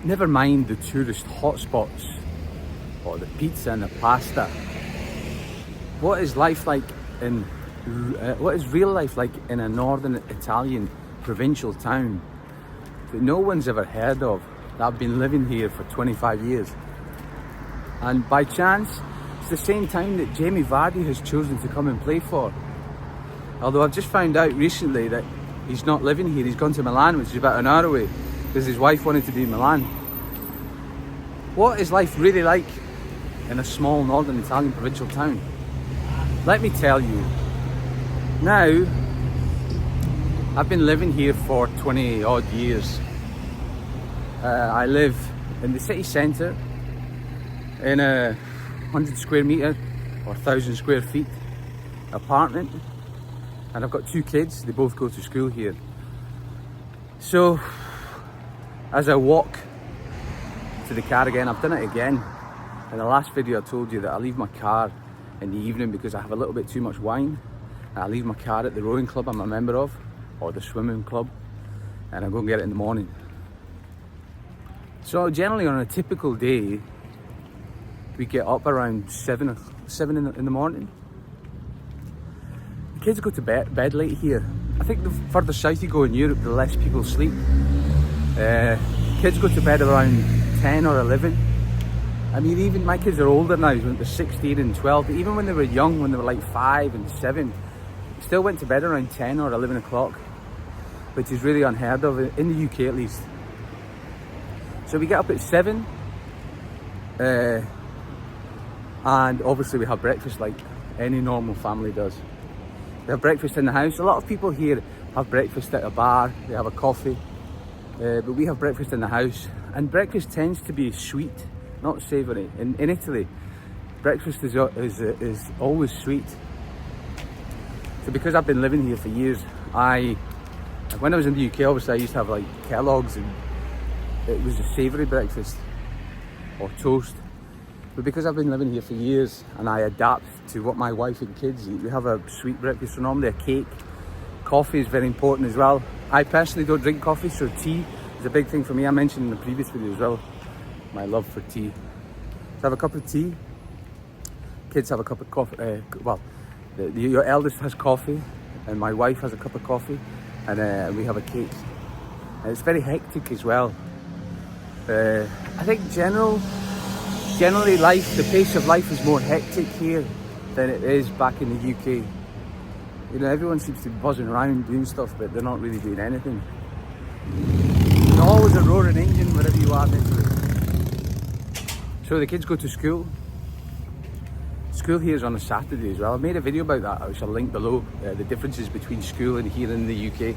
never mind the tourist hotspots or the pizza and the pasta. What is life like in what is real life like in a northern Italian provincial town that no one's ever heard of, that I've been living here for 25 years? And by chance, it's the same town that Jamie Vardy has chosen to come and play for. Although I've just found out recently that he's not living here, he's gone to Milan, which is about an hour away, because his wife wanted to be in Milan. What is life really like in a small northern Italian provincial town? Let me tell you. Now, I've been living here for 20 odd years. I live in the city centre in a 100 square metre or 1,000 square feet apartment, and I've got 2 kids. They both go to school here. So as I walk to the car again, I've done it again. In the last video I told you that I leave my car in the evening because I have a little bit too much wine. I leave my car at the rowing club I'm a member of, or the swimming club, and I go and get it in the morning. So generally on a typical day, we get up around 7 in the morning. The kids go to bed late here. I think the further south you go in Europe, the less people sleep. Kids go to bed around 10 or 11. I mean, even my kids are older now, they're 16 and 12, but even when they were young, when they were like 5 and 7, they still went to bed around 10 or 11 o'clock, which is really unheard of, in the UK at least. So we get up at 7, and obviously we have breakfast like any normal family does. We have breakfast in the house. A lot of people here have breakfast at a bar, they have a coffee, but we have breakfast in the house, and breakfast tends to be sweet, not savoury. In Italy, breakfast is always sweet. So because I've been living here for years, when I was in the UK, obviously I used to have like Kellogg's, and it was a savoury breakfast or toast. But because I've been living here for years and I adapt to what my wife and kids eat, we have a sweet breakfast, so normally a cake. Coffee is very important as well. I personally don't drink coffee, so tea is a big thing for me. I mentioned in the previous video as well my love for tea. So I have a cup of tea, kids have a cup of coffee, your eldest has coffee, and my wife has a cup of coffee, and we have a cake. And it's very hectic as well. I think generally life, the pace of life is more hectic here than it is back in the UK. You know, everyone seems to be buzzing around doing stuff, but they're not really doing anything. There's always a roaring engine wherever you are next to it. So the kids go to school. School here is on a Saturday as well. I made a video about that, which I'll link below, the differences between school and here in the UK.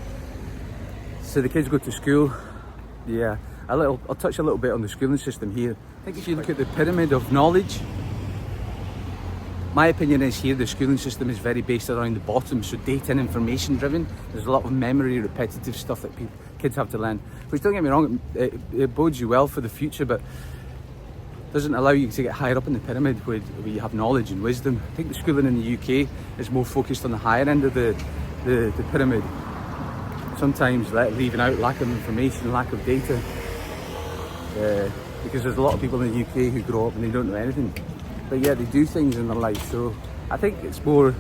So the kids go to school. Yeah, I'll touch a little bit on the schooling system here. I think if you look at the pyramid of knowledge, my opinion is here the schooling system is very based around the bottom, so data and information driven. There's a lot of memory, repetitive stuff that kids have to learn. Which, don't get me wrong, it bodes you well for the future, but doesn't allow you to get higher up in the pyramid where you have knowledge and wisdom. I think the schooling in the UK is more focused on the higher end of the pyramid. Sometimes leaving out lack of information, lack of data. Because there's a lot of people in the UK who grow up and they don't know anything. But yeah, they do things in their life. So I think it's more,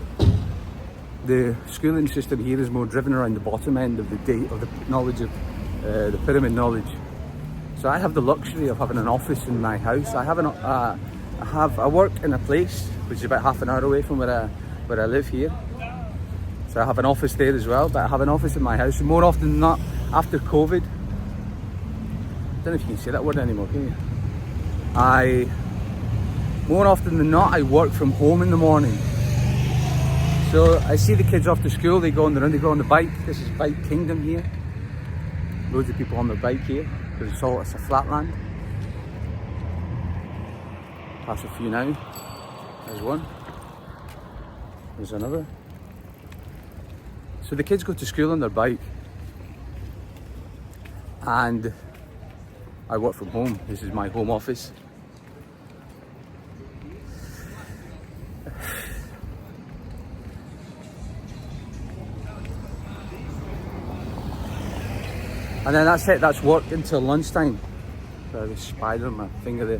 the schooling system here is more driven around the bottom end of the knowledge of the pyramid knowledge. So I have the luxury of having an office in my house. I work in a place which is about half an hour away from where I live here. So I have an office there as well, but I have an office in my house. And more often than not, after COVID, I don't know if you can say that word anymore, can you? More often than not, I work from home in the morning. So I see the kids off to school, they go on the bike. This is Bike Kingdom here. Loads of people on their bike here, because it's a flat land. Pass a few now. There's one. There's another. So the kids go to school on their bike, and I work from home. This is my home office. And then that's it, that's work until lunchtime. The spider on my finger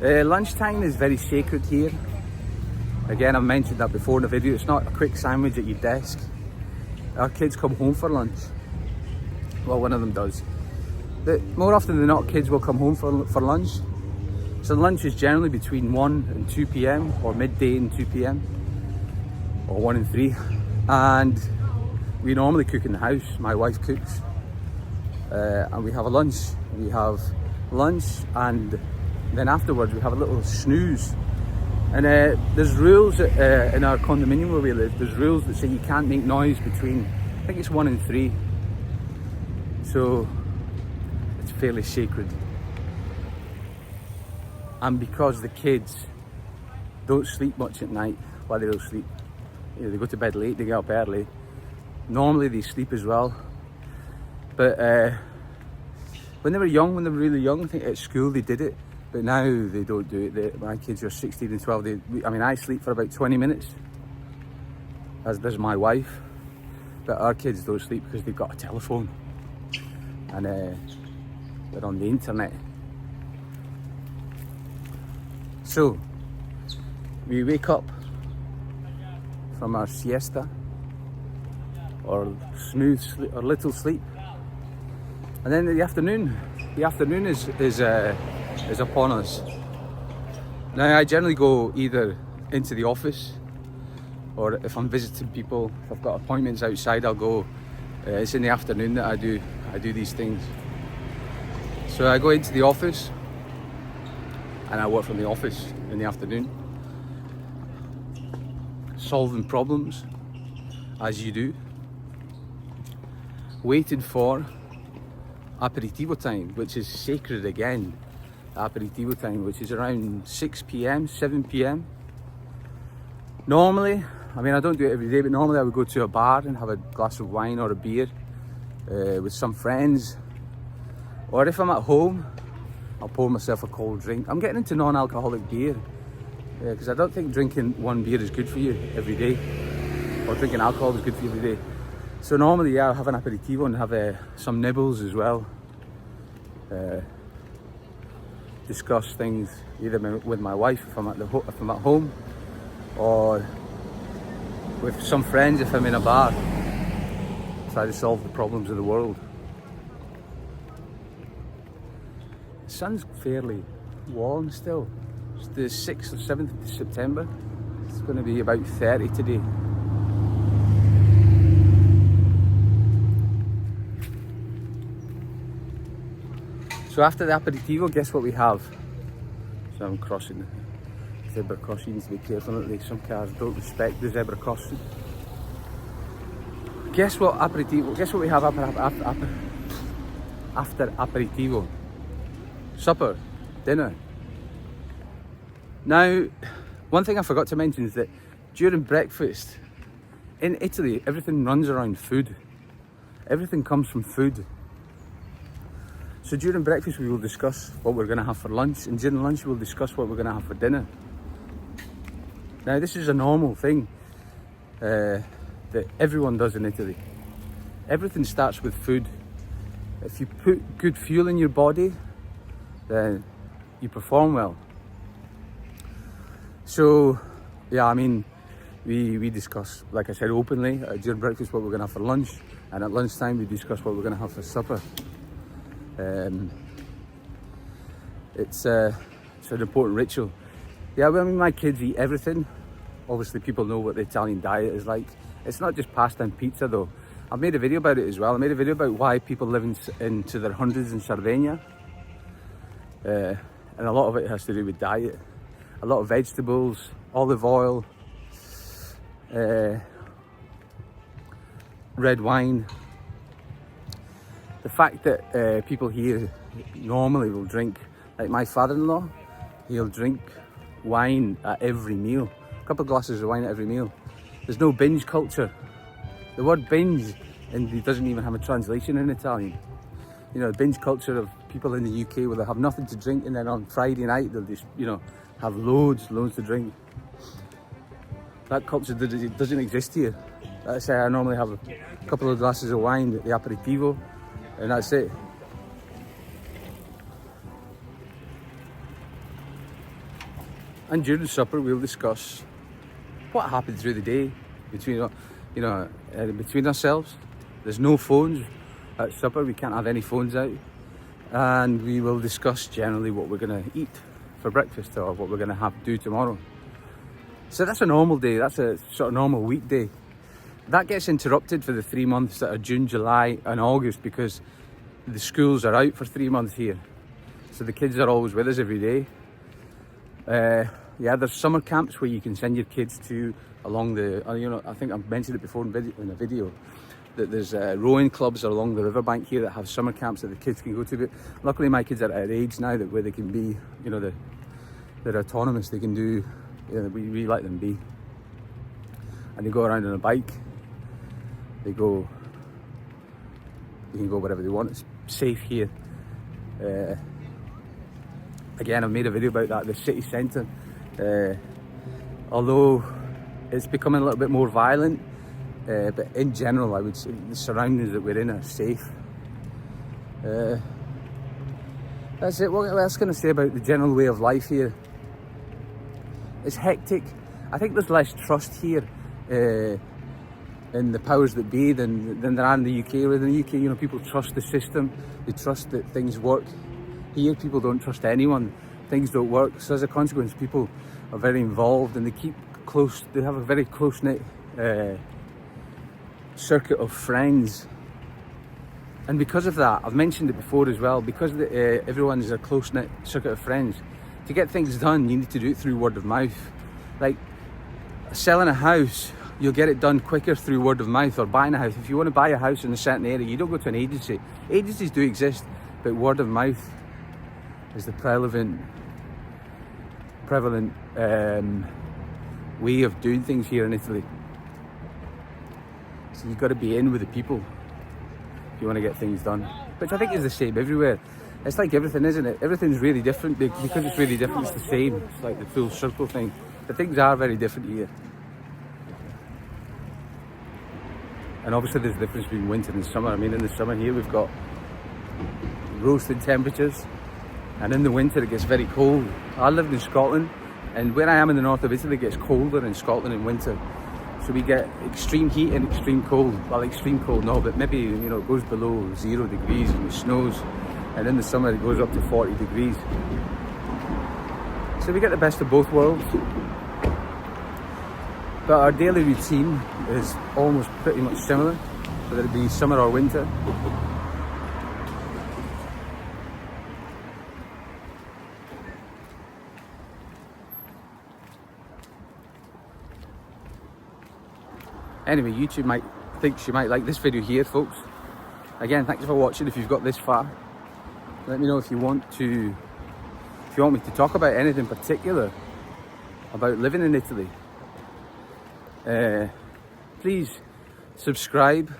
there. Lunchtime is very sacred here. Again, I've mentioned that before in the video. It's not a quick sandwich at your desk. Our kids come home for lunch. Well, one of them does. But more often than not, kids will come home for lunch. So lunch is generally between 1 and 2 p.m. or midday and 2 p.m. or 1 and 3. And we normally cook in the house. My wife cooks. And we have a lunch. We have lunch and then afterwards we have a little snooze. And there's rules in our condominium where we live. There's rules that say you can't make noise between, I think it's 1 and 3. So it's fairly sacred. And because the kids don't sleep much at night, well, they don't sleep. You know, they go to bed late, they get up early. Normally they sleep as well. But when they were young, when they were really young, I think at school they did it. But now they don't do it. My kids are 16 and 12. I sleep for about 20 minutes, as does my wife. But our kids don't sleep because they've got a telephone. And they're on the internet. So, we wake up from our siesta, or smooth sleep, or little sleep. And then the afternoon is upon us. Now I generally go either into the office, or if I'm visiting people, if I've got appointments outside, I'll go. It's in the afternoon that I do these things. So I go into the office and I work from the office in the afternoon, solving problems as you do, waiting for aperitivo time, which is sacred again. Aperitivo time, which is around 6 p.m, 7 p.m. Normally, I don't do it every day, but normally I would go to a bar and have a glass of wine or a beer with some friends. Or if I'm at home, I'll pour myself a cold drink. I'm getting into non-alcoholic beer because I don't think drinking one beer is good for you every day, or drinking alcohol is good for you every day. So normally, I'll have an aperitivo and have some nibbles as well. Discuss things either with my wife if I'm at home, or with some friends if I'm in a bar. Try to solve the problems of the world. The sun's fairly warm still. It's the 6th or 7th of September. It's going to be about 30 today. So after the aperitivo, guess what we have? So I'm crossing the zebra crossing. You need to be careful that some cars don't respect the zebra crossing. Guess what we have after aperitivo? Supper, dinner. Now, one thing I forgot to mention is that during breakfast, in Italy, everything runs around food. Everything comes from food. So during breakfast we will discuss what we're going to have for lunch, and during lunch we'll discuss what we're going to have for dinner. Now this is a normal thing that everyone does in Italy. Everything starts with food. If you put good fuel in your body, then you perform well. So yeah, we discuss, like I said, openly during breakfast what we're going to have for lunch, and at lunchtime we discuss what we're going to have for supper. It's an important ritual. Yeah, my kids eat everything. Obviously people know what the Italian diet is like. It's not just pasta and pizza though. I've made a video about it as well. I made a video about why people live into their hundreds in Sardinia. And a lot of it has to do with diet. A lot of vegetables, olive oil, red wine. The fact that people here normally will drink, like my father-in-law, he'll drink wine at every meal. A couple of glasses of wine at every meal. There's no binge culture. The word binge, and it doesn't even have a translation in Italian. You know, binge culture of people in the UK where they have nothing to drink, and then on Friday night they'll just, have loads to drink. That culture doesn't exist here. Let's say I normally have a couple of glasses of wine at the aperitivo, and that's it. And during supper, we'll discuss what happened through the day between, between ourselves. There's no phones at supper. We can't have any phones out. And we will discuss generally what we're going to eat for breakfast or what we're going to do tomorrow. So that's a normal day. That's a sort of normal weekday. That gets interrupted for the 3 months that are June, July and August, because the schools are out for 3 months here. So the kids are always with us every day. There's summer camps where you can send your kids to along the, I think I've mentioned it before in a video, that there's rowing clubs along the riverbank here that have summer camps that the kids can go to. But luckily my kids are at an age now that where they can be, they're autonomous. They can do, we let them be. And they go around on a bike. They can go wherever they want. It's safe here. Again, I've made a video about that, the city centre. Although it's becoming a little bit more violent, but in general, I would say the surroundings that we're in are safe. That's it. What else can I say about the general way of life here? It's hectic. I think there's less trust here in the powers that be than there are in the UK. Where in the UK, people trust the system. They trust that things work. Here, people don't trust anyone. Things don't work. So as a consequence, people are very involved and they keep close. They have a very close-knit circuit of friends. And because of that, I've mentioned it before as well, because everyone's a close-knit circuit of friends, to get things done, you need to do it through word of mouth. Like selling a house, you'll get it done quicker through word of mouth, or buying a house. If you want to buy a house in a certain area, you don't go to an agency. Agencies do exist, but word of mouth is the prevalent way of doing things here in Italy. So you've got to be in with the people if you want to get things done, which I think is the same everywhere. It's like everything, isn't it? Everything's really different. Because it's really different, it's the same. It's like the full circle thing. But things are very different here. And obviously there's a difference between winter and summer. I mean, in the summer here we've got roasting temperatures, and in the winter it gets very cold. I lived in Scotland, and where I am in the north of Italy, it gets colder in Scotland in winter. So we get extreme heat and extreme cold. Well, extreme cold no, but maybe, it goes below 0 degrees and it snows. And in the summer it goes up to 40 degrees. So we get the best of both worlds. But our daily routine is almost pretty much similar, whether it be summer or winter. Anyway, YouTube might think she might like this video here, folks. Again, thank you for watching. If you've got this far, let me know if you want me to talk about anything particular about living in Italy. Please subscribe.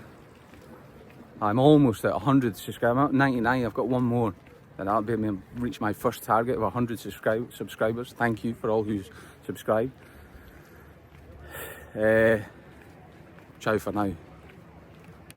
I'm almost at 100 subscribers. I'm at 99. I've got one more, and I'll be able to reach my first target of 100 subscribers. Thank you for all who's subscribed. Ciao for now.